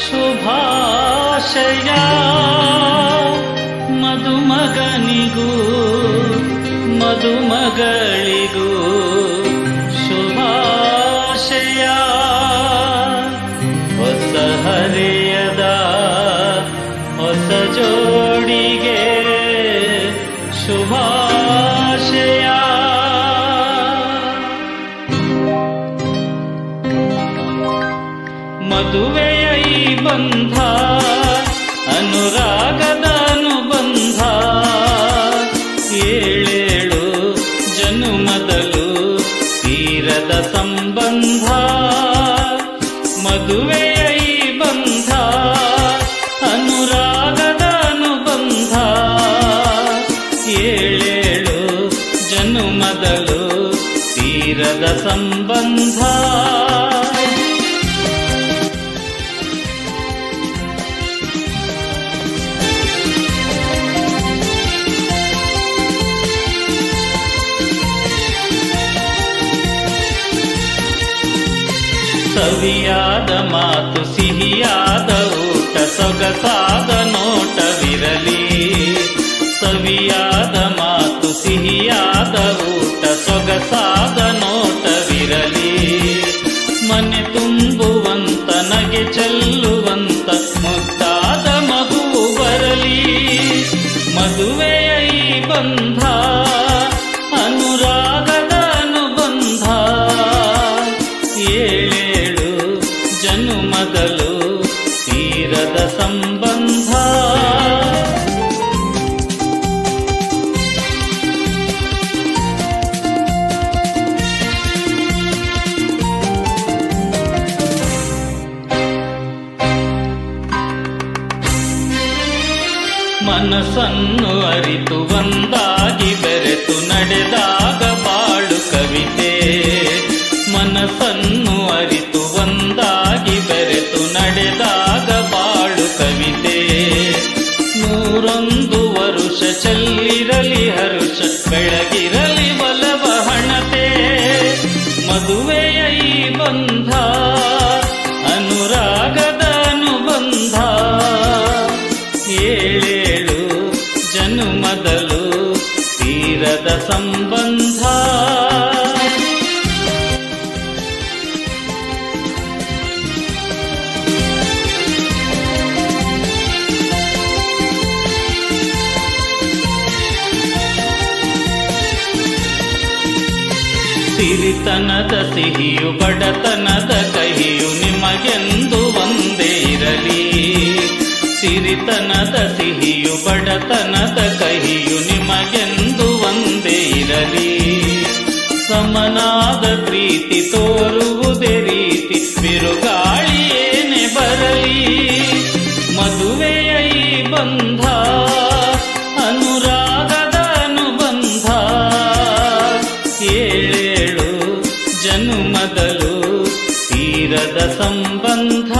ಶುಭಾಶಯ ಮದುಮಗನಿಗೂ ಮದುಮಗಳಿಗೂ ಶುಭಾಶಯ. ಹೊಸ ಹರೆಯದ ಹೊಸ ಜೋಡಿಗೆ ಶುಭಾಶಯ. ಮದುವೆಯ ಈ ಬಂಧ ಅನುರಾಗದ ಅನುಬಂಧ, ಏಳೇಳು ಜನುಮದಲು ತೀರದ ಸಂಬಂಧ. ಮದುವೆಯ ಈ ಬಂಧ ಅನುರಾಗದ ಅನುಬಂಧ, ಏಳೇಳು ಜನುಮದಲು ತೀರದ ಸಂಬಂಧ. ಸವಿಯಾದ ಮಾತು ಸಿಹಿಯಾದ ಊಟ ಸೊಗಸಾದ ನೋಟವಿರಲಿ. ಸವಿಯಾದ ಮಾತು ಸಿಹಿಯಾದ ಊಟ ಸೊಗಸಾದ ನೋಟವಿರಲಿ. ಮನೆ ತುಂಬುವಂತ ನಗೆ ಚೆಲ್ಲುವಂತ ಮುದ್ದಾದ ಮಗುವು ಬರಲಿ. ಮದುವೆಯ ಈ ಬಂಧ ಅನುರಾಗದ ಅನುಬಂಧ, ಏಳೇಳು ಜನುಮದಲು ತೀರದ ಸಂಬಂಧ. ಮನಸ್ಸನ್ನು ಅರಿತು ಒಂದಾಗಿ ಬೆರೆತು ನಡೆದಾಗ ಬಾಳು ಕವಿತೆ. ಮನಸ್ಸನ್ನು ಅರಿತು ಒಂದಾಗಿ ಬೆರೆತು ನಡೆದಾಗ ಬಾಳು ಕವಿತೆ. 101 ವರುಷ ಚೆಲ್ಲಿರಲಿ ಹರುಷ ಬೆಳಗಿರಲಿ ಬಲವ ಹಣತೆ. ಮದುವೆಯ ಈ ಬಂಧ ಅನುರಾಗದ ಅನುಬಂಧ, ಏಳೇಳು ಜನುಮದಲು ತೀರದ ಸಂಬಂಧ. ಸಿರಿತನದ ಸಿಹಿಯು ಬಡತನದ ಕಹಿಯು ನಿಮಗೆಂದು ಒಂದೇ ಇರಲಿ. ಸಿರಿತನದ ಸಿಹಿಯು ಬಡತನದ ಕಹಿಯು ನಿಮಗೆಂದು ಒಂದೇ ಇರಲಿ. ಸಮನಾದ ಪ್ರೀತಿ ತೋರುವುದೇ ರೀತಿ ಬಿರುಗಾಳಿ ಏನೇ ಬರಲಿ. ಮದುವೆಯ ಈ ಬಂಧ ಅನುರಾಗದ ಅನುಬಂಧ, ಏಳೇಳು ಜನುಮದಲು ತೀರದ ಸಂಬಂಧ.